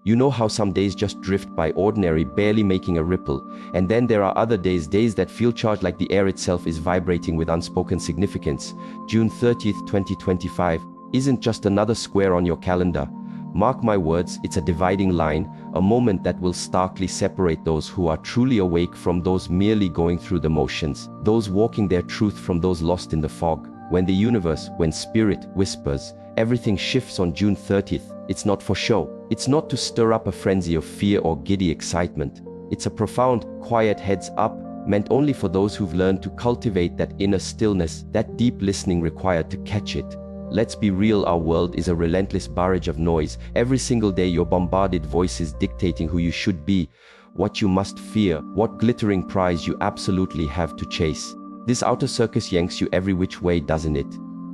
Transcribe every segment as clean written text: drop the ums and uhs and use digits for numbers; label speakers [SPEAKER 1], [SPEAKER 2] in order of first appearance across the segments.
[SPEAKER 1] You know how some days just drift by ordinary, barely making a ripple, and then there are other days that feel charged like the air itself is vibrating with unspoken significance. June 30th, 2025 isn't just another square on your calendar. Mark my words, it's a dividing line, a moment that will starkly separate those who are truly awake from those merely going through the motions, those walking their truth from those lost in the fog. When the universe, when spirit whispers, everything shifts on June 30th, it's not for show. It's not to stir up a frenzy of fear or giddy excitement. It's a profound, quiet heads up, meant only for those who've learned to cultivate that inner stillness, that deep listening required to catch it. Let's be real, our world is a relentless barrage of noise. Every single day you're bombarded voices dictating who you should be, what you must fear, what glittering prize you absolutely have to chase. This outer circus yanks you every which way, doesn't it?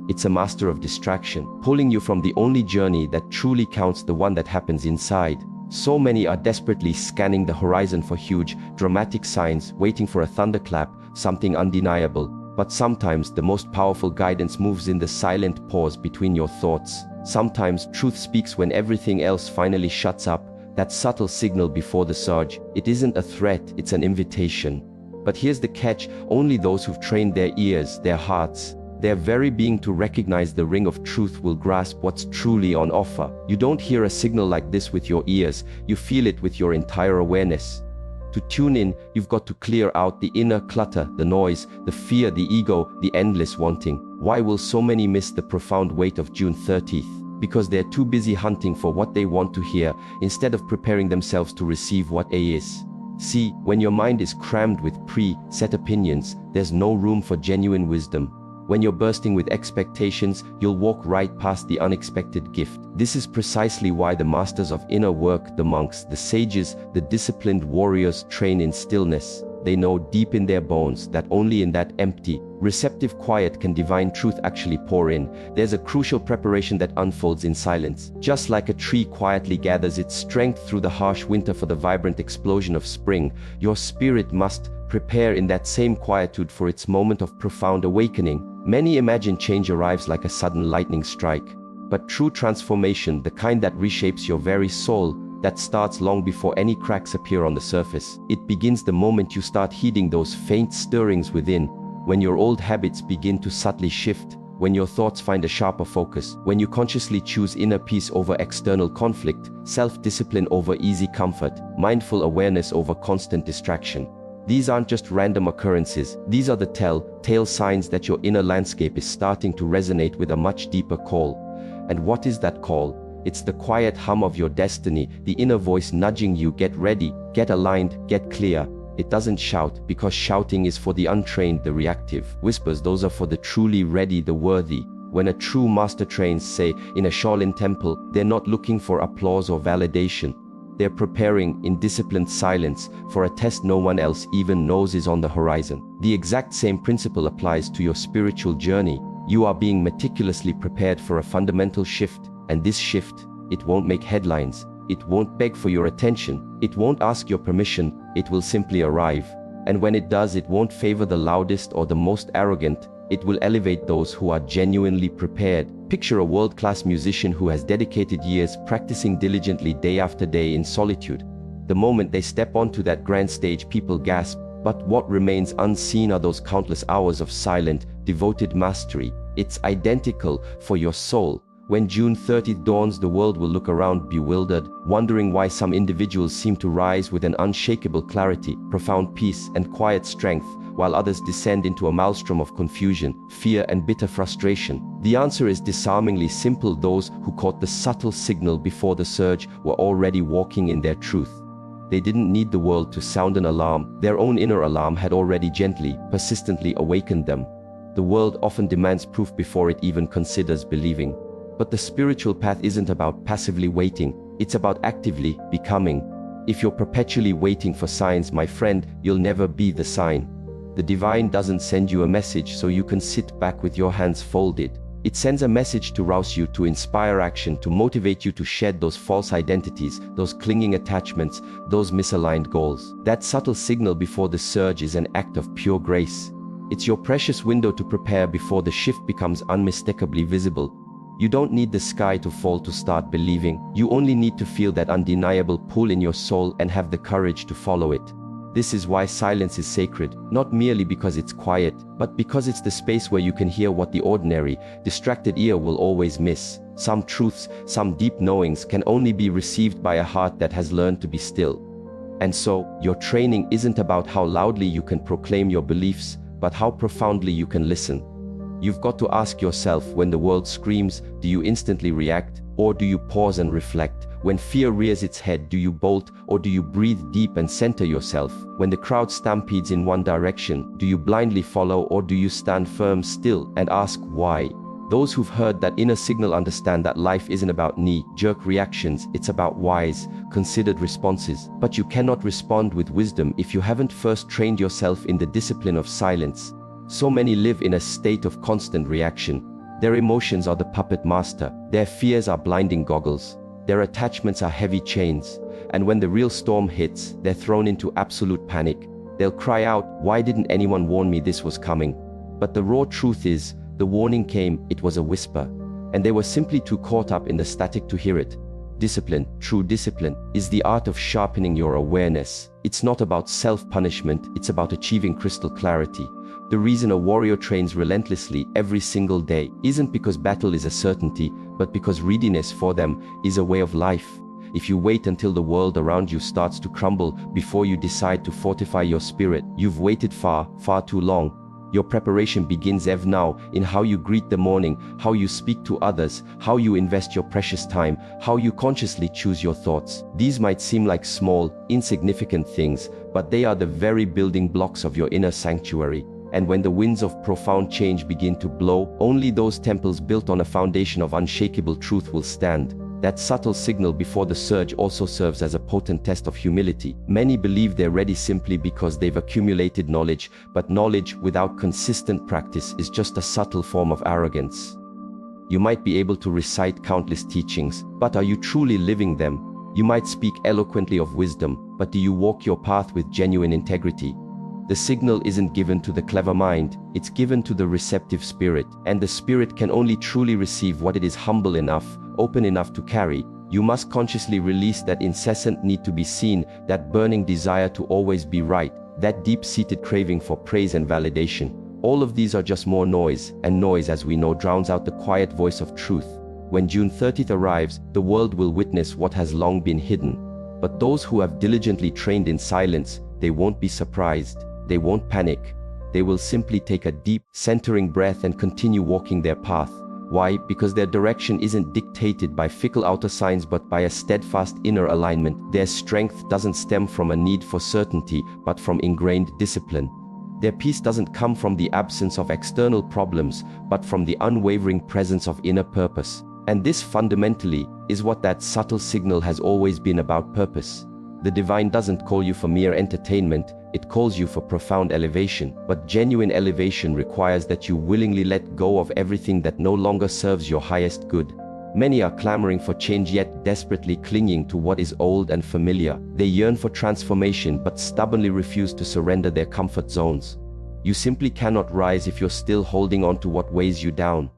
[SPEAKER 1] It's a master of distraction, pulling you from the only journey that truly counts, the one that happens inside. So many are desperately scanning the horizon for huge, dramatic signs, waiting for a thunderclap, something undeniable. But sometimes the most powerful guidance moves in the silent pause between your thoughts. Sometimes truth speaks when everything else finally shuts up, that subtle signal before the surge. It isn't a threat, it's an invitation. But here's the catch, only those who've trained their ears, their hearts, their very being to recognize the ring of truth will grasp what's truly on offer. You don't hear a signal like this with your ears, you feel it with your entire awareness. To tune in, you've got to clear out the inner clutter, the noise, the fear, the ego, the endless wanting. Why will so many miss the profound weight of June 30th? Because they're too busy hunting for what they want to hear, instead of preparing themselves to receive what A is. See, when your mind is crammed with pre-set opinions, there's no room for genuine wisdom. When you're bursting with expectations, you'll walk right past the unexpected gift. This is precisely why the masters of inner work, the monks, the sages, the disciplined warriors train in stillness. They know deep in their bones that only in that empty, receptive quiet can divine truth actually pour in. There's a crucial preparation that unfolds in silence. Just like a tree quietly gathers its strength through the harsh winter for the vibrant explosion of spring, your spirit must prepare in that same quietude for its moment of profound awakening. Many imagine change arrives like a sudden lightning strike. But true transformation, the kind that reshapes your very soul, that starts long before any cracks appear on the surface. It begins the moment you start heeding those faint stirrings within, when your old habits begin to subtly shift, when your thoughts find a sharper focus, when you consciously choose inner peace over external conflict, self-discipline over easy comfort, mindful awareness over constant distraction. These aren't just random occurrences, these are the telltale signs that your inner landscape is starting to resonate with a much deeper call. And what is that call? It's the quiet hum of your destiny, the inner voice nudging you, get ready, get aligned, get clear. It doesn't shout, because shouting is for the untrained, the reactive. Whispers, those are for the truly ready, the worthy. When a true master trains, say, in a Shaolin temple, they're not looking for applause or validation. They're preparing, in disciplined silence, for a test no one else even knows is on the horizon. The exact same principle applies to your spiritual journey. You are being meticulously prepared for a fundamental shift, and this shift, it won't make headlines. It won't beg for your attention. It won't ask your permission. It will simply arrive. And when it does, it won't favor the loudest or the most arrogant. It will elevate those who are genuinely prepared. Picture a world-class musician who has dedicated years practicing diligently day after day in solitude. The moment they step onto that grand stage, people gasp, but what remains unseen are those countless hours of silent, devoted mastery. It's identical for your soul. When June 30th dawns, the world will look around bewildered, wondering why some individuals seem to rise with an unshakable clarity, profound peace, and quiet strength, while others descend into a maelstrom of confusion, fear, and bitter frustration. The answer is disarmingly simple. Those who caught the subtle signal before the surge were already walking in their truth. They didn't need the world to sound an alarm. Their own inner alarm had already gently, persistently awakened them. The world often demands proof before it even considers believing. But the spiritual path isn't about passively waiting, it's about actively becoming. If you're perpetually waiting for signs, my friend, you'll never be the sign. The divine doesn't send you a message so you can sit back with your hands folded. It sends a message to rouse you, to inspire action, to motivate you to shed those false identities, those clinging attachments, those misaligned goals. That subtle signal before the surge is an act of pure grace. It's your precious window to prepare before the shift becomes unmistakably visible. You don't need the sky to fall to start believing. You only need to feel that undeniable pull in your soul and have the courage to follow it. This is why silence is sacred, not merely because it's quiet, but because it's the space where you can hear what the ordinary, distracted ear will always miss. Some truths, some deep knowings can only be received by a heart that has learned to be still. And so, your training isn't about how loudly you can proclaim your beliefs, but how profoundly you can listen. You've got to ask yourself, when the world screams, do you instantly react, or do you pause and reflect? When fear rears its head, do you bolt, or do you breathe deep and center yourself? When the crowd stampedes in one direction, do you blindly follow, or do you stand firm still and ask why? Those who've heard that inner signal understand that life isn't about knee-jerk reactions, it's about wise, considered responses. But you cannot respond with wisdom if you haven't first trained yourself in the discipline of silence. So many live in a state of constant reaction. Their emotions are the puppet master, their fears are blinding goggles, their attachments are heavy chains, and when the real storm hits, they're thrown into absolute panic. They'll cry out, "Why didn't anyone warn me this was coming?" But the raw truth is, the warning came, it was a whisper, and they were simply too caught up in the static to hear it. Discipline, true discipline, is the art of sharpening your awareness. It's not about self-punishment, it's about achieving crystal clarity. The reason a warrior trains relentlessly every single day isn't because battle is a certainty, but because readiness for them is a way of life. If you wait until the world around you starts to crumble before you decide to fortify your spirit, you've waited far, far too long. Your preparation begins now, in how you greet the morning, how you speak to others, how you invest your precious time, how you consciously choose your thoughts. These might seem like small, insignificant things, but they are the very building blocks of your inner sanctuary. And when the winds of profound change begin to blow, only those temples built on a foundation of unshakable truth will stand. That subtle signal before the surge also serves as a potent test of humility. Many believe they're ready simply because they've accumulated knowledge, but knowledge without consistent practice is just a subtle form of arrogance. You might be able to recite countless teachings, but are you truly living them? You might speak eloquently of wisdom, but do you walk your path with genuine integrity? The signal isn't given to the clever mind, it's given to the receptive spirit, and the spirit can only truly receive what it is humble enough, open enough to carry. You must consciously release that incessant need to be seen, that burning desire to always be right, that deep-seated craving for praise and validation. All of these are just more noise, and noise, as we know, drowns out the quiet voice of truth. When June 30th arrives, the world will witness what has long been hidden. But those who have diligently trained in silence, they won't be surprised. They won't panic. They will simply take a deep, centering breath and continue walking their path. Why? Because their direction isn't dictated by fickle outer signs but by a steadfast inner alignment. Their strength doesn't stem from a need for certainty, but from ingrained discipline. Their peace doesn't come from the absence of external problems, but from the unwavering presence of inner purpose. And this fundamentally is what that subtle signal has always been about: purpose. The divine doesn't call you for mere entertainment, it calls you for profound elevation. But genuine elevation requires that you willingly let go of everything that no longer serves your highest good. Many are clamoring for change yet desperately clinging to what is old and familiar. They yearn for transformation but stubbornly refuse to surrender their comfort zones. You simply cannot rise if you're still holding on to what weighs you down.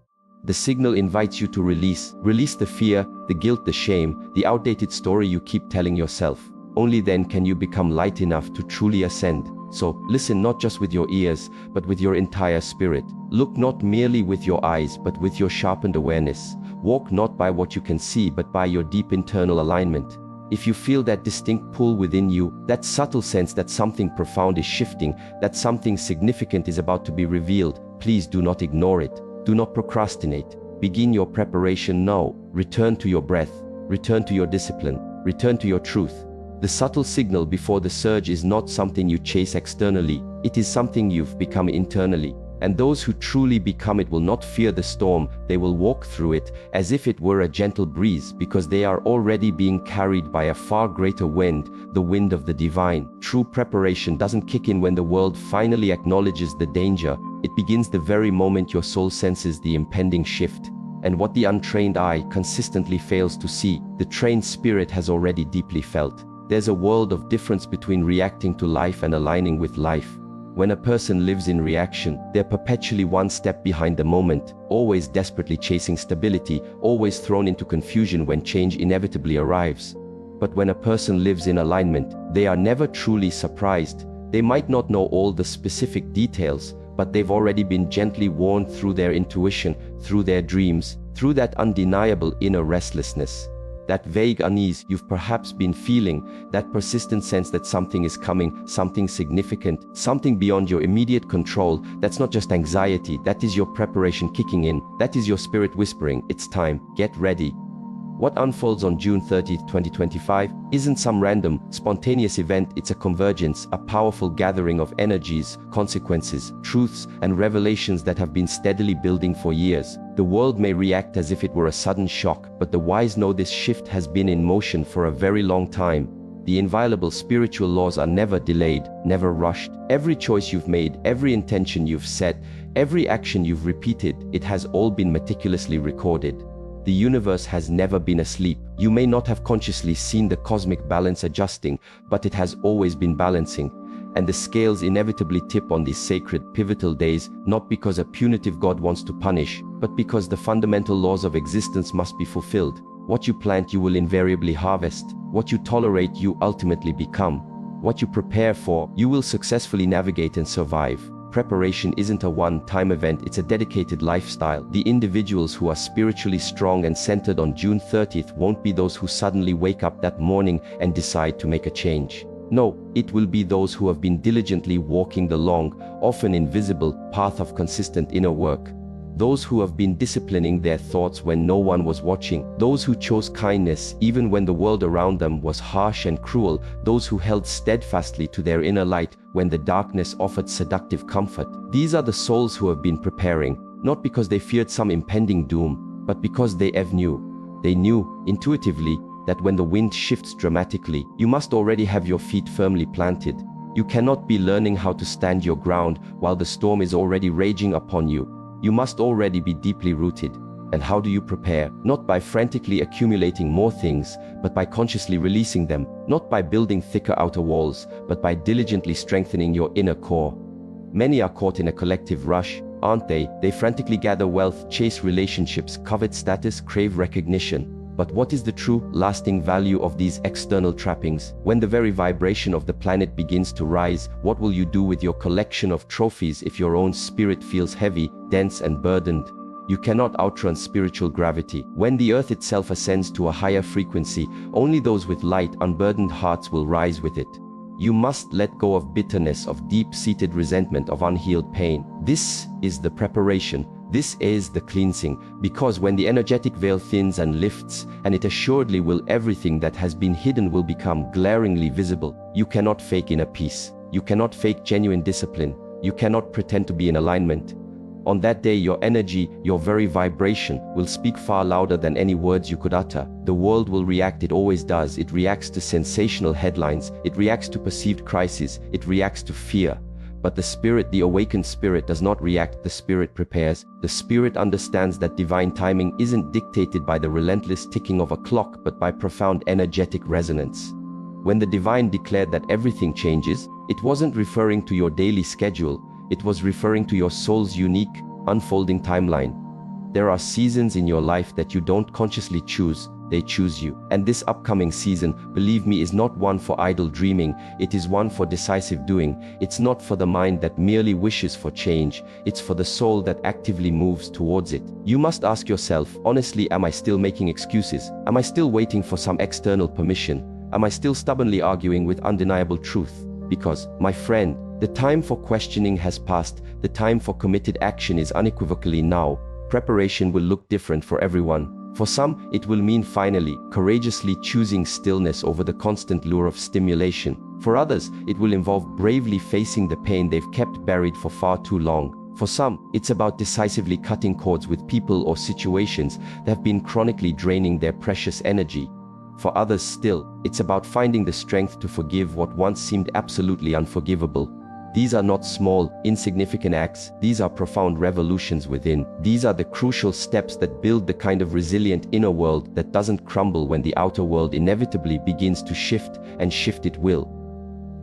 [SPEAKER 1] The signal invites you to release the fear, the guilt, the shame, the outdated story you keep telling yourself. Only then can you become light enough to truly ascend. So, listen not just with your ears, but with your entire spirit. Look not merely with your eyes, but with your sharpened awareness. Walk not by what you can see, but by your deep internal alignment. If you feel that distinct pull within you, that subtle sense that something profound is shifting, that something significant is about to be revealed, please do not ignore it. Do not procrastinate. Begin your preparation now. Return to your breath. Return to your discipline. Return to your truth. The subtle signal before the surge is not something you chase externally, it is something you've become internally. And those who truly become it will not fear the storm, they will walk through it as if it were a gentle breeze, because they are already being carried by a far greater wind, the wind of the divine. True preparation doesn't kick in when the world finally acknowledges the danger, it begins the very moment your soul senses the impending shift. And what the untrained eye consistently fails to see, the trained spirit has already deeply felt. There's a world of difference between reacting to life and aligning with life. When a person lives in reaction, they're perpetually one step behind the moment, always desperately chasing stability, always thrown into confusion when change inevitably arrives. But when a person lives in alignment, they are never truly surprised. They might not know all the specific details, but they've already been gently warned through their intuition, through their dreams, through that undeniable inner restlessness. That vague unease you've perhaps been feeling, that persistent sense that something is coming, something significant, something beyond your immediate control. That's not just anxiety, that is your preparation kicking in, that is your spirit whispering, it's time, get ready. What unfolds on June 30, 2025, isn't some random, spontaneous event. It's a convergence, a powerful gathering of energies, consequences, truths, and revelations that have been steadily building for years. The world may react as if it were a sudden shock, but the wise know this shift has been in motion for a very long time. The inviolable spiritual laws are never delayed, never rushed. Every choice you've made, every intention you've set, every action you've repeated, it has all been meticulously recorded. The universe has never been asleep. You may not have consciously seen the cosmic balance adjusting, but it has always been balancing. And the scales inevitably tip on these sacred, pivotal days, not because a punitive God wants to punish, but because the fundamental laws of existence must be fulfilled. What you plant, you will invariably harvest. What you tolerate, you ultimately become. What you prepare for, you will successfully navigate and survive. Preparation isn't a one-time event, it's a dedicated lifestyle. The individuals who are spiritually strong and centered on June 30th won't be those who suddenly wake up that morning and decide to make a change. No, it will be those who have been diligently walking the long, often invisible, path of consistent inner work. Those who have been disciplining their thoughts when no one was watching. Those who chose kindness even when the world around them was harsh and cruel. Those who held steadfastly to their inner light when the darkness offered seductive comfort. These are the souls who have been preparing, not because they feared some impending doom, but because they knew. They knew, intuitively, that when the wind shifts dramatically, you must already have your feet firmly planted. You cannot be learning how to stand your ground while the storm is already raging upon you. You must already be deeply rooted. And how do you prepare? Not by frantically accumulating more things, but by consciously releasing them. Not by building thicker outer walls, but by diligently strengthening your inner core. Many are caught in a collective rush, aren't they? They frantically gather wealth, chase relationships, covet status, crave recognition. But what is the true, lasting value of these external trappings? When the very vibration of the planet begins to rise, what will you do with your collection of trophies if your own spirit feels heavy, dense and burdened? You cannot outrun spiritual gravity. When the earth itself ascends to a higher frequency, only those with light, unburdened hearts will rise with it. You must let go of bitterness, of deep-seated resentment, of unhealed pain. This is the preparation. This is the cleansing, because when the energetic veil thins and lifts, and it assuredly will, everything that has been hidden will become glaringly visible. You cannot fake inner peace. You cannot fake genuine discipline. You cannot pretend to be in alignment. On that day, your energy, your very vibration, will speak far louder than any words you could utter. The world will react, it always does. It reacts to sensational headlines. It reacts to perceived crises. It reacts to fear. But the spirit, the awakened spirit, does not react. The spirit prepares. The spirit understands that divine timing isn't dictated by the relentless ticking of a clock, but by profound energetic resonance. When the divine declared that everything changes, it wasn't referring to your daily schedule. It was referring to your soul's unique, unfolding timeline. There are seasons in your life that you don't consciously choose. They choose you. And this upcoming season, believe me, is not one for idle dreaming. It is one for decisive doing. It's not for the mind that merely wishes for change. It's for the soul that actively moves towards it. You must ask yourself, honestly, am I still making excuses? Am I still waiting for some external permission? Am I still stubbornly arguing with undeniable truth? Because, my friend, the time for questioning has passed. The time for committed action is unequivocally now. Preparation will look different for everyone. For some, it will mean finally, courageously choosing stillness over the constant lure of stimulation. For others, it will involve bravely facing the pain they've kept buried for far too long. For some, it's about decisively cutting cords with people or situations that have been chronically draining their precious energy. For others still, it's about finding the strength to forgive what once seemed absolutely unforgivable. These are not small, insignificant acts. These are profound revolutions within. These are the crucial steps that build the kind of resilient inner world that doesn't crumble when the outer world inevitably begins to shift, and shift it will.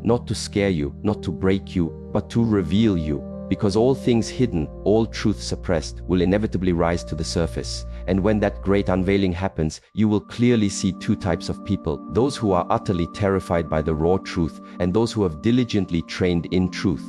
[SPEAKER 1] not to scare you, not to break you, but to reveal you. Because all things hidden, all truth suppressed, will inevitably rise to the surface. And when that great unveiling happens, you will clearly see two types of people: those who are utterly terrified by the raw truth, and those who have diligently trained in truth.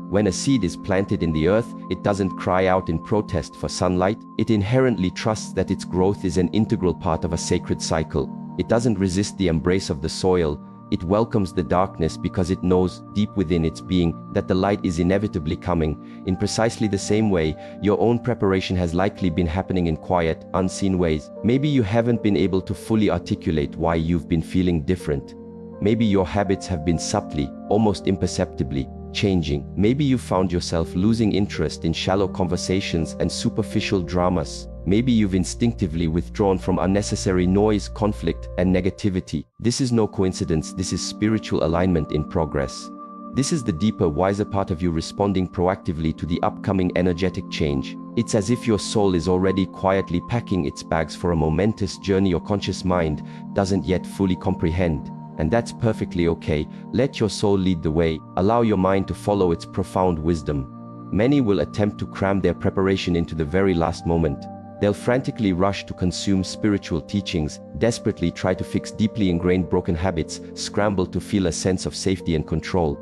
[SPEAKER 1] When a seed is planted in the earth, it doesn't cry out in protest for sunlight. It inherently trusts that its growth is an integral part of a sacred cycle. It doesn't resist the embrace of the soil. It welcomes the darkness because it knows, deep within its being, that the light is inevitably coming. In precisely the same way, your own preparation has likely been happening in quiet, unseen ways. Maybe you haven't been able to fully articulate why you've been feeling different. Maybe your habits have been subtly, almost imperceptibly, changing. Maybe you found yourself losing interest in shallow conversations and superficial dramas. Maybe you've instinctively withdrawn from unnecessary noise, conflict, and negativity. This is no coincidence. This is spiritual alignment in progress. This is the deeper, wiser part of you responding proactively to the upcoming energetic change. It's as if your soul is already quietly packing its bags for a momentous journey your conscious mind doesn't yet fully comprehend. And that's perfectly okay. Let your soul lead the way. Allow your mind to follow its profound wisdom. Many will attempt to cram their preparation into the very last moment. They'll frantically rush to consume spiritual teachings, desperately try to fix deeply ingrained broken habits, scramble to feel a sense of safety and control.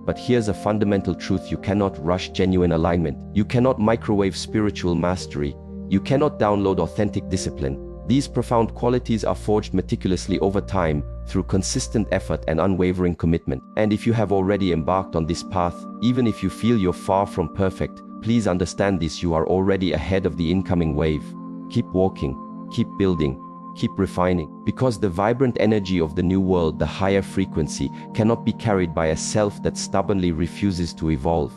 [SPEAKER 1] But here's a fundamental truth: you cannot rush genuine alignment. You cannot microwave spiritual mastery. You cannot download authentic discipline. These profound qualities are forged meticulously over time, through consistent effort and unwavering commitment. And if you have already embarked on this path, even if you feel you're far from perfect, please understand this: you are already ahead of the incoming wave. Keep walking, keep building, keep refining, because the vibrant energy of the new world, the higher frequency, cannot be carried by a self that stubbornly refuses to evolve.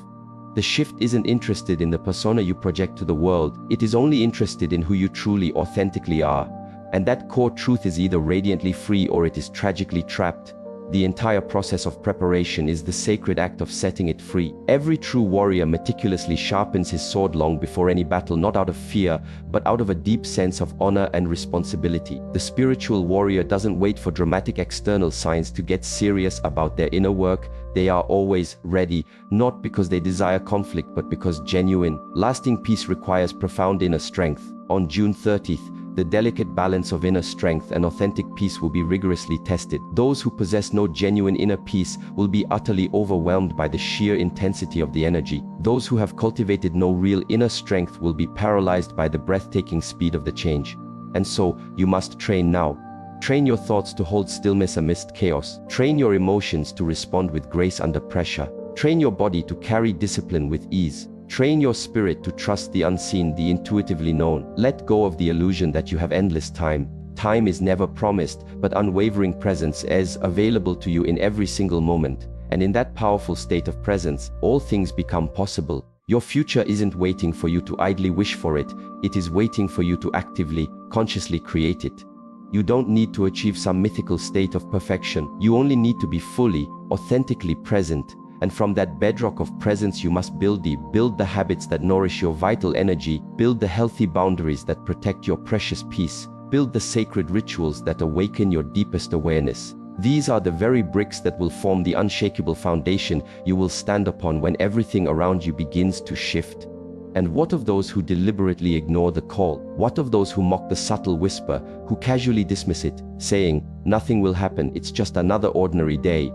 [SPEAKER 1] The shift isn't interested in the persona you project to the world. It is only interested in who you truly, authentically are. And that core truth is either radiantly free or it is tragically trapped. The entire process of preparation is the sacred act of setting it free. Every true warrior meticulously sharpens his sword long before any battle, not out of fear, but out of a deep sense of honor and responsibility. The spiritual warrior doesn't wait for dramatic external signs to get serious about their inner work. They are always ready, not because they desire conflict, but because genuine, lasting peace requires profound inner strength. On June 30th, the delicate balance of inner strength and authentic peace will be rigorously tested. Those who possess no genuine inner peace will be utterly overwhelmed by the sheer intensity of the energy. Those who have cultivated no real inner strength will be paralyzed by the breathtaking speed of the change. And so, you must train now. Train your thoughts to hold stillness amidst chaos. Train your emotions to respond with grace under pressure. Train your body to carry discipline with ease. Train your spirit to trust the unseen, the intuitively known. Let go of the illusion that you have endless time. Time is never promised, but unwavering presence is available to you in every single moment. And in that powerful state of presence, all things become possible. Your future isn't waiting for you to idly wish for it. It is waiting for you to actively, consciously create it. You don't need to achieve some mythical state of perfection. You only need to be fully, authentically present. And from that bedrock of presence you must build the habits that nourish your vital energy, build the healthy boundaries that protect your precious peace, build the sacred rituals that awaken your deepest awareness. These are the very bricks that will form the unshakable foundation you will stand upon when everything around you begins to shift. And what of those who deliberately ignore the call? What of those who mock the subtle whisper, who casually dismiss it, saying, "Nothing will happen, it's just another ordinary day"?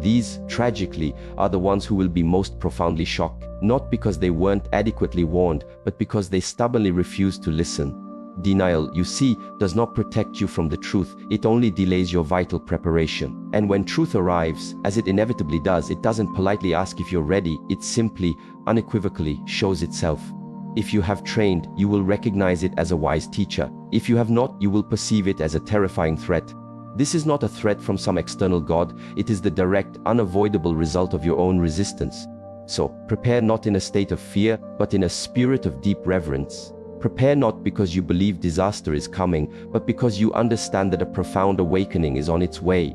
[SPEAKER 1] These, tragically, are the ones who will be most profoundly shocked, not because they weren't adequately warned, but because they stubbornly refused to listen. Denial, you see, does not protect you from the truth, it only delays your vital preparation. And when truth arrives, as it inevitably does, it doesn't politely ask if you're ready, it simply, unequivocally, shows itself. If you have trained, you will recognize it as a wise teacher. If you have not, you will perceive it as a terrifying threat. This is not a threat from some external god, it is the direct, unavoidable result of your own resistance. So, prepare not in a state of fear, but in a spirit of deep reverence. Prepare not because you believe disaster is coming, but because you understand that a profound awakening is on its way.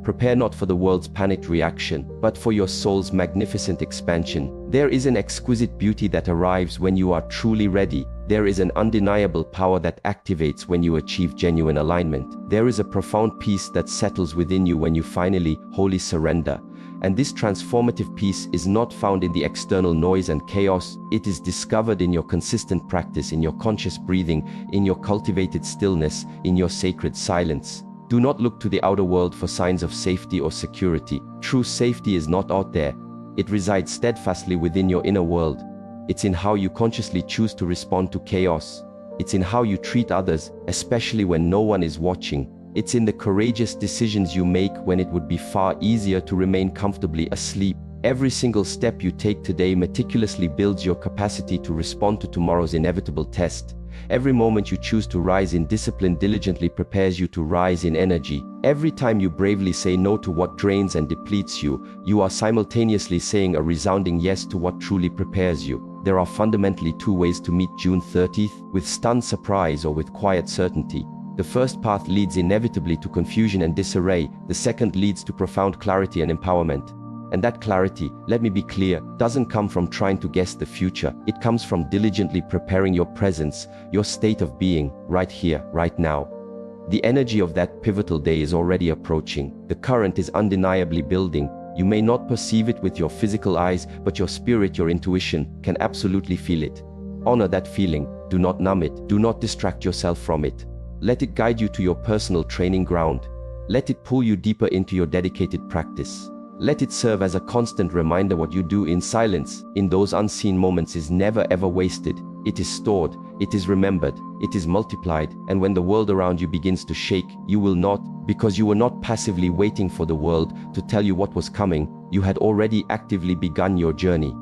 [SPEAKER 1] Prepare not for the world's panicked reaction, but for your soul's magnificent expansion. There is an exquisite beauty that arrives when you are truly ready. There is an undeniable power that activates when you achieve genuine alignment. There is a profound peace that settles within you when you finally, wholly surrender. And this transformative peace is not found in the external noise and chaos. It is discovered in your consistent practice, in your conscious breathing, in your cultivated stillness, in your sacred silence. Do not look to the outer world for signs of safety or security. True safety is not out there. It resides steadfastly within your inner world. It's in how you consciously choose to respond to chaos. It's in how you treat others, especially when no one is watching. It's in the courageous decisions you make when it would be far easier to remain comfortably asleep. Every single step you take today meticulously builds your capacity to respond to tomorrow's inevitable test. Every moment you choose to rise in discipline diligently prepares you to rise in energy. Every time you bravely say no to what drains and depletes you, you are simultaneously saying a resounding yes to what truly prepares you. There are fundamentally two ways to meet June 30th, with stunned surprise or with quiet certainty. The first path leads inevitably to confusion and disarray. The second leads to profound clarity and empowerment. And that clarity, let me be clear, doesn't come from trying to guess the future. It comes from diligently preparing your presence, your state of being, right here, right now. The energy of that pivotal day is already approaching. The current is undeniably building. You may not perceive it with your physical eyes, but your spirit, your intuition, can absolutely feel it. Honor that feeling. Do not numb it. Do not distract yourself from it. Let it guide you to your personal training ground. Let it pull you deeper into your dedicated practice. Let it serve as a constant reminder what you do in silence, in those unseen moments, is never ever wasted. It is stored, it is remembered, it is multiplied, and when the world around you begins to shake, you will not, because you were not passively waiting for the world to tell you what was coming. You had already actively begun your journey.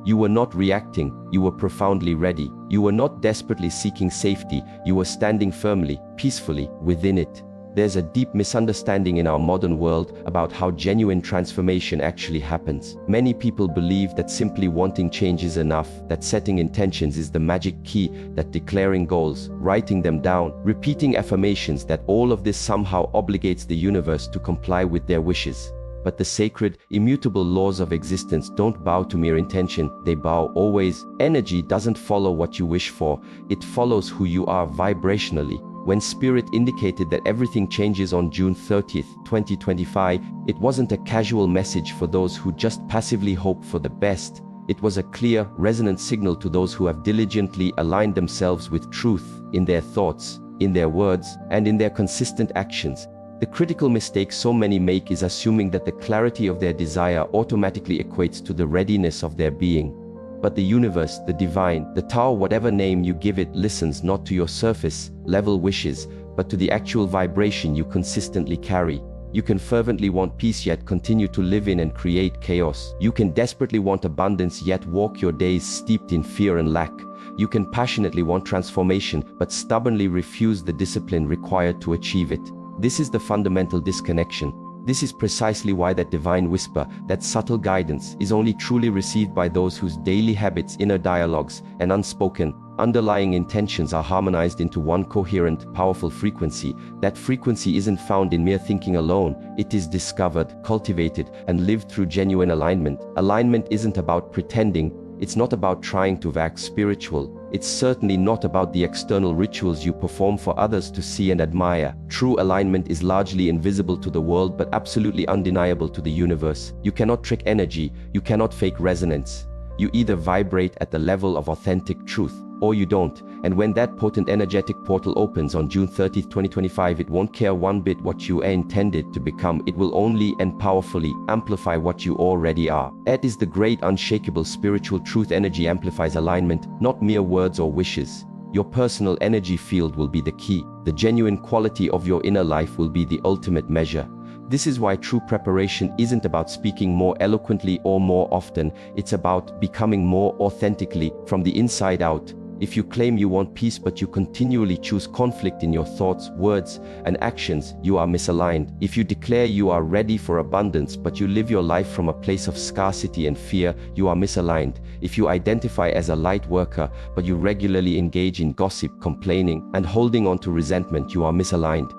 [SPEAKER 1] You were not reacting, you were profoundly ready. You were not desperately seeking safety, you were standing firmly, peacefully, within it. There's a deep misunderstanding in our modern world about how genuine transformation actually happens. Many people believe that simply wanting change is enough, that setting intentions is the magic key, that declaring goals, writing them down, repeating affirmations, that all of this somehow obligates the universe to comply with their wishes. But the sacred, immutable laws of existence don't bow to mere intention, they bow always. Energy doesn't follow what you wish for, it follows who you are vibrationally. When Spirit indicated that everything changes on June 30th, 2025, it wasn't a casual message for those who just passively hope for the best. It was a clear, resonant signal to those who have diligently aligned themselves with truth in their thoughts, in their words, and in their consistent actions. The critical mistake so many make is assuming that the clarity of their desire automatically equates to the readiness of their being. But the universe, the divine, the Tao, whatever name you give it, listens not to your surface level wishes, but to the actual vibration you consistently carry. You can fervently want peace yet continue to live in and create chaos. You can desperately want abundance yet walk your days steeped in fear and lack. You can passionately want transformation but stubbornly refuse the discipline required to achieve it. This is the fundamental disconnection. This is precisely why that divine whisper, that subtle guidance, is only truly received by those whose daily habits, inner dialogues, and unspoken, underlying intentions are harmonized into one coherent, powerful frequency. That frequency isn't found in mere thinking alone. It is discovered, cultivated, and lived through genuine alignment. Alignment isn't about pretending. It's not about trying to act spiritual. It's certainly not about the external rituals you perform for others to see and admire. True alignment is largely invisible to the world but absolutely undeniable to the universe. You cannot trick energy, you cannot fake resonance. You either vibrate at the level of authentic truth, or you don't. And when that potent energetic portal opens on June 30th, 2025, it won't care one bit what you are intended to become. It will only and powerfully amplify what you already are. It is the great unshakable spiritual truth. Energy amplifies alignment, not mere words or wishes. Your personal energy field will be the key. The genuine quality of your inner life will be the ultimate measure. This is why true preparation isn't about speaking more eloquently or more often. It's about becoming more authentically from the inside out. If you claim you want peace but you continually choose conflict in your thoughts, words, and actions, you are misaligned. If you declare you are ready for abundance but you live your life from a place of scarcity and fear, you are misaligned. If you identify as a light worker but you regularly engage in gossip, complaining, and holding on to resentment, you are misaligned.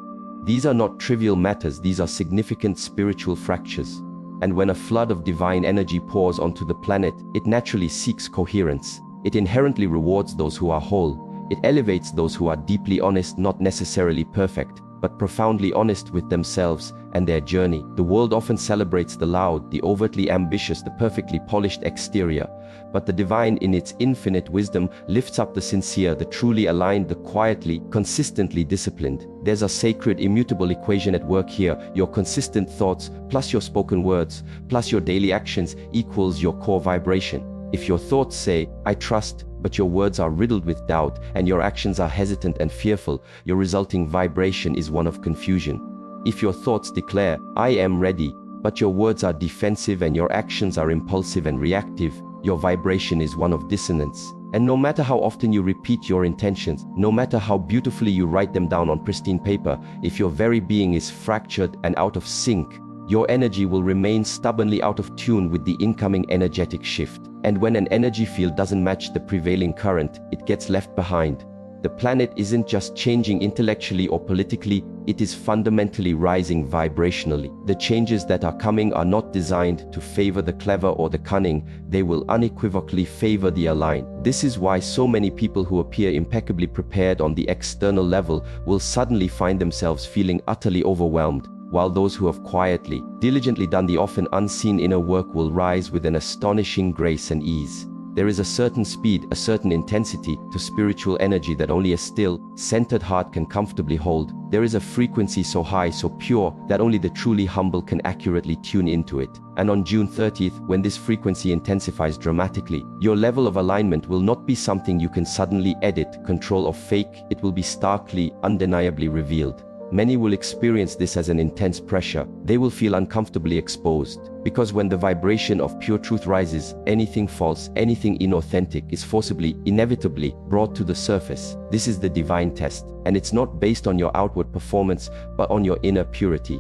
[SPEAKER 1] These are not trivial matters, these are significant spiritual fractures. And when a flood of divine energy pours onto the planet, it naturally seeks coherence. It inherently rewards those who are whole. It elevates those who are deeply honest, not necessarily perfect. but profoundly honest with themselves and their journey. The world often celebrates the loud, the overtly ambitious, the perfectly polished exterior, but the divine in its infinite wisdom lifts up the sincere, the truly aligned, the quietly, consistently disciplined. There's a sacred, immutable equation at work here. Your consistent thoughts, plus your spoken words, plus your daily actions equals your core vibration. If your thoughts say, "I trust," but your words are riddled with doubt, and your actions are hesitant and fearful, your resulting vibration is one of confusion. If your thoughts declare, "I am ready," but your words are defensive and your actions are impulsive and reactive, your vibration is one of dissonance. And no matter how often you repeat your intentions, no matter how beautifully you write them down on pristine paper, if your very being is fractured and out of sync, your energy will remain stubbornly out of tune with the incoming energetic shift. And when an energy field doesn't match the prevailing current, it gets left behind. The planet isn't just changing intellectually or politically, it is fundamentally rising vibrationally. The changes that are coming are not designed to favor the clever or the cunning, they will unequivocally favor the aligned. This is why so many people who appear impeccably prepared on the external level will suddenly find themselves feeling utterly overwhelmed, while those who have quietly, diligently done the often unseen inner work will rise with an astonishing grace and ease. There is a certain speed, a certain intensity to spiritual energy that only a still, centered heart can comfortably hold. There is a frequency so high, so pure, that only the truly humble can accurately tune into it. And on June 30th, when this frequency intensifies dramatically, your level of alignment will not be something you can suddenly edit, control, or fake. It will be starkly, undeniably revealed. Many will experience this as an intense pressure. They will feel uncomfortably exposed. Because when the vibration of pure truth rises, anything false, anything inauthentic is forcibly, inevitably brought to the surface. This is the divine test, and it's not based on your outward performance, but on your inner purity.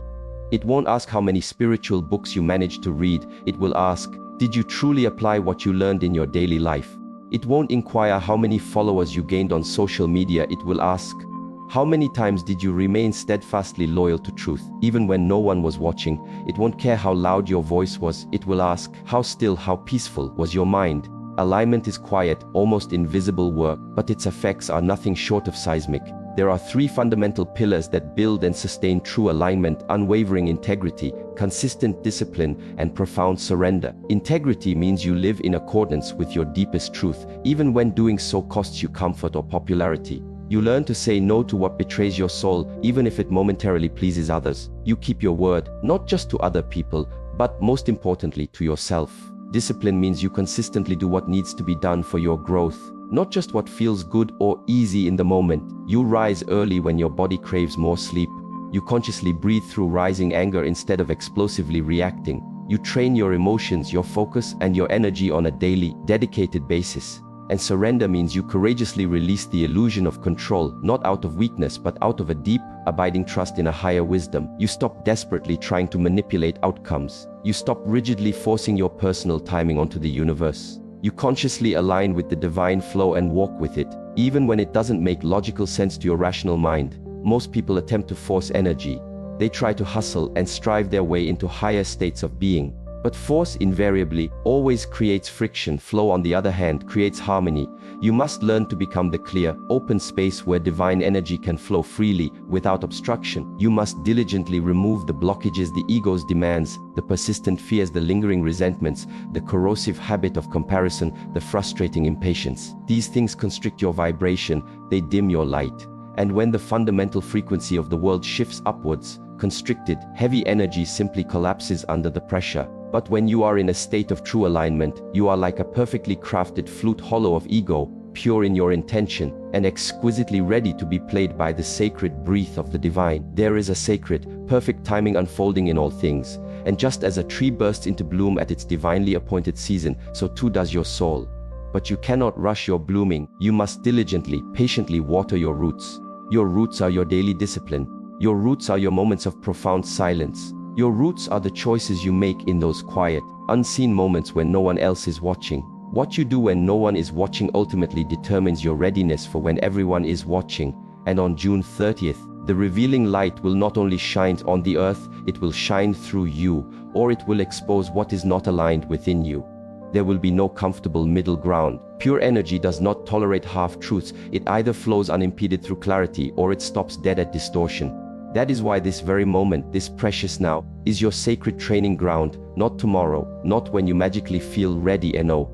[SPEAKER 1] It won't ask how many spiritual books you managed to read. It will ask, did you truly apply what you learned in your daily life? It won't inquire how many followers you gained on social media. It will ask, how many times did you remain steadfastly loyal to truth, even when no one was watching? It won't care how loud your voice was. It will ask, how still, how peaceful was your mind? Alignment is quiet, almost invisible work, but its effects are nothing short of seismic. There are three fundamental pillars that build and sustain true alignment: unwavering integrity, consistent discipline, and profound surrender. Integrity means you live in accordance with your deepest truth, even when doing so costs you comfort or popularity. You learn to say no to what betrays your soul, even if it momentarily pleases others. You keep your word, not just to other people, but most importantly to yourself. Discipline means you consistently do what needs to be done for your growth, not just what feels good or easy in the moment. You rise early when your body craves more sleep. You consciously breathe through rising anger instead of explosively reacting. You train your emotions, your focus, and your energy on a daily, dedicated basis. And surrender means you courageously release the illusion of control, not out of weakness but out of a deep, abiding trust in a higher wisdom. You stop desperately trying to manipulate outcomes. You stop rigidly forcing your personal timing onto the universe. You consciously align with the divine flow and walk with it, even when it doesn't make logical sense to your rational mind. Most people attempt to force energy. They try to hustle and strive their way into higher states of being. But force invariably always creates friction. Flow, on the other hand, creates harmony. You must learn to become the clear, open space where divine energy can flow freely, without obstruction. You must diligently remove the blockages, the ego's demands, the persistent fears, the lingering resentments, the corrosive habit of comparison, the frustrating impatience. These things constrict your vibration, they dim your light. And when the fundamental frequency of the world shifts upwards, constricted, heavy energy simply collapses under the pressure. But when you are in a state of true alignment, you are like a perfectly crafted flute, hollow of ego, pure in your intention, and exquisitely ready to be played by the sacred breath of the divine. There is a sacred, perfect timing unfolding in all things, and just as a tree bursts into bloom at its divinely appointed season, so too does your soul. But you cannot rush your blooming. You must diligently, patiently water your roots. Your roots are your daily discipline. Your roots are your moments of profound silence. Your roots are the choices you make in those quiet, unseen moments when no one else is watching. What you do when no one is watching ultimately determines your readiness for when everyone is watching. And on June 30th, the revealing light will not only shine on the earth, it will shine through you, or it will expose what is not aligned within you. There will be no comfortable middle ground. Pure energy does not tolerate half-truths. It either flows unimpeded through clarity or it stops dead at distortion. That is why this very moment, this precious now, is your sacred training ground, not tomorrow, not when you magically feel ready and know.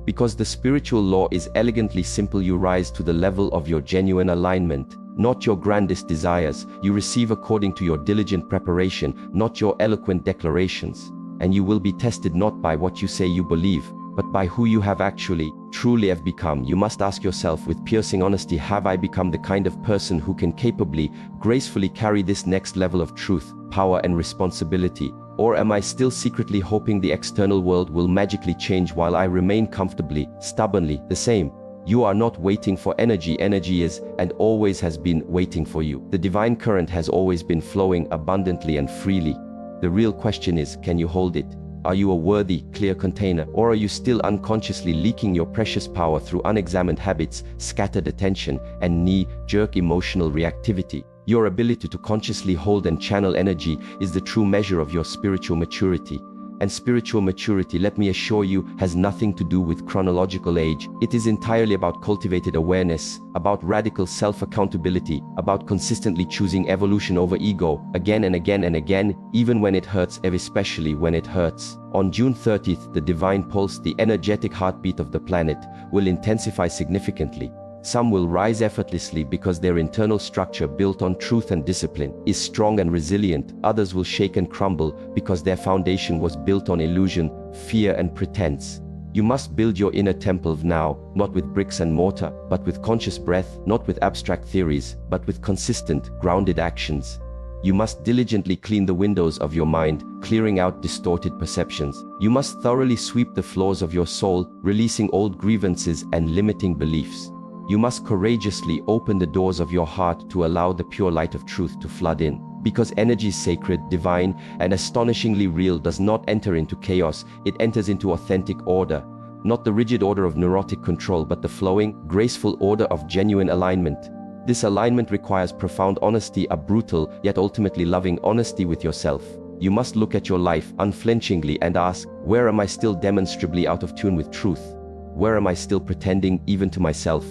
[SPEAKER 1] Because the spiritual law is elegantly simple: you rise to the level of your genuine alignment, not your grandest desires. You receive according to your diligent preparation, not your eloquent declarations. And you will be tested not by what you say you believe, but by who you have actually, truly have become. You must ask yourself with piercing honesty, have I become the kind of person who can capably, gracefully carry this next level of truth, power and responsibility? Or am I still secretly hoping the external world will magically change while I remain comfortably, stubbornly, the same? You are not waiting for energy. Energy is, and always has been, waiting for you. The divine current has always been flowing abundantly and freely. The real question is, can you hold it? Are you a worthy, clear container, or are you still unconsciously leaking your precious power through unexamined habits, scattered attention, and knee-jerk emotional reactivity? Your ability to consciously hold and channel energy is the true measure of your spiritual maturity. And spiritual maturity, let me assure you, has nothing to do with chronological age. It is entirely about cultivated awareness, about radical self-accountability, about consistently choosing evolution over ego, again and again and again, even when it hurts, especially when it hurts. On June 30th, the divine pulse, the energetic heartbeat of the planet, will intensify significantly. Some will rise effortlessly because their internal structure, built on truth and discipline, is strong and resilient. Others will shake and crumble because their foundation was built on illusion, fear and pretense. You must build your inner temple now, not with bricks and mortar, but with conscious breath, not with abstract theories, but with consistent, grounded actions. You must diligently clean the windows of your mind, clearing out distorted perceptions. You must thoroughly sweep the floors of your soul, releasing old grievances and limiting beliefs. You must courageously open the doors of your heart to allow the pure light of truth to flood in. Because energy is sacred, divine, and astonishingly real does not enter into chaos, it enters into authentic order. Not the rigid order of neurotic control, but the flowing, graceful order of genuine alignment. This alignment requires profound honesty, a brutal, yet ultimately loving honesty with yourself. You must look at your life unflinchingly and ask, where am I still demonstrably out of tune with truth? Where am I still pretending, even to myself?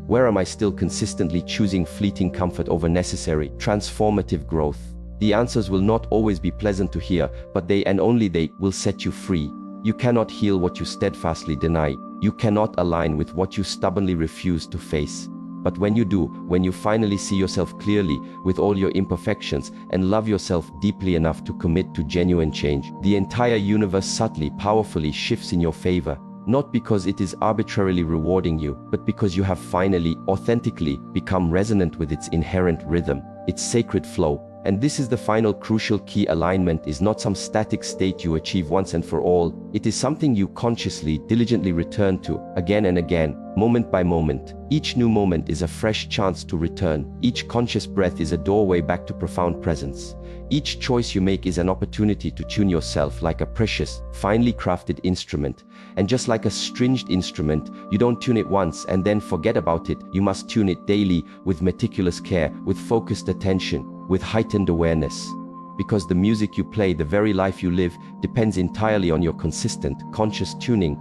[SPEAKER 1] Where am I still consistently choosing fleeting comfort over necessary, transformative growth? The answers will not always be pleasant to hear, but they and only they will set you free. You cannot heal what you steadfastly deny. You cannot align with what you stubbornly refuse to face. But when you do, when you finally see yourself clearly, with all your imperfections, and love yourself deeply enough to commit to genuine change, the entire universe subtly, powerfully shifts in your favor. Not because it is arbitrarily rewarding you, but because you have finally, authentically, become resonant with its inherent rhythm, its sacred flow. And this is the final crucial key. Alignment is not some static state you achieve once and for all. It is something you consciously, diligently return to, again and again, moment by moment. Each new moment is a fresh chance to return. Each conscious breath is a doorway back to profound presence. Each choice you make is an opportunity to tune yourself like a precious, finely crafted instrument. And just like a stringed instrument, you don't tune it once and then forget about it. You must tune it daily, with meticulous care, with focused attention, with heightened awareness. Because the music you play, the very life you live, depends entirely on your consistent, conscious tuning.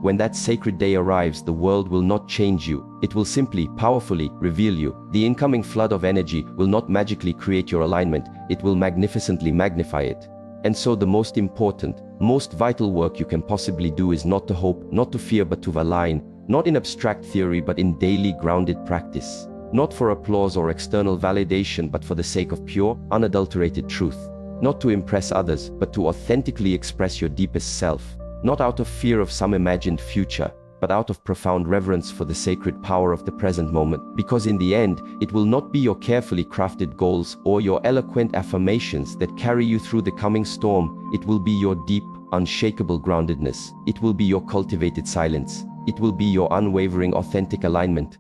[SPEAKER 1] When that sacred day arrives, the world will not change you. It will simply, powerfully reveal you. The incoming flood of energy will not magically create your alignment, it will magnificently magnify it. And so the most important, most vital work you can possibly do is not to hope, not to fear, but to align, not in abstract theory, but in daily grounded practice. Not for applause or external validation, but for the sake of pure, unadulterated truth. Not to impress others, but to authentically express your deepest self. Not out of fear of some imagined future, but out of profound reverence for the sacred power of the present moment. Because in the end, it will not be your carefully crafted goals or your eloquent affirmations that carry you through the coming storm. It will be your deep, unshakable groundedness. It will be your cultivated silence. It will be your unwavering, authentic alignment.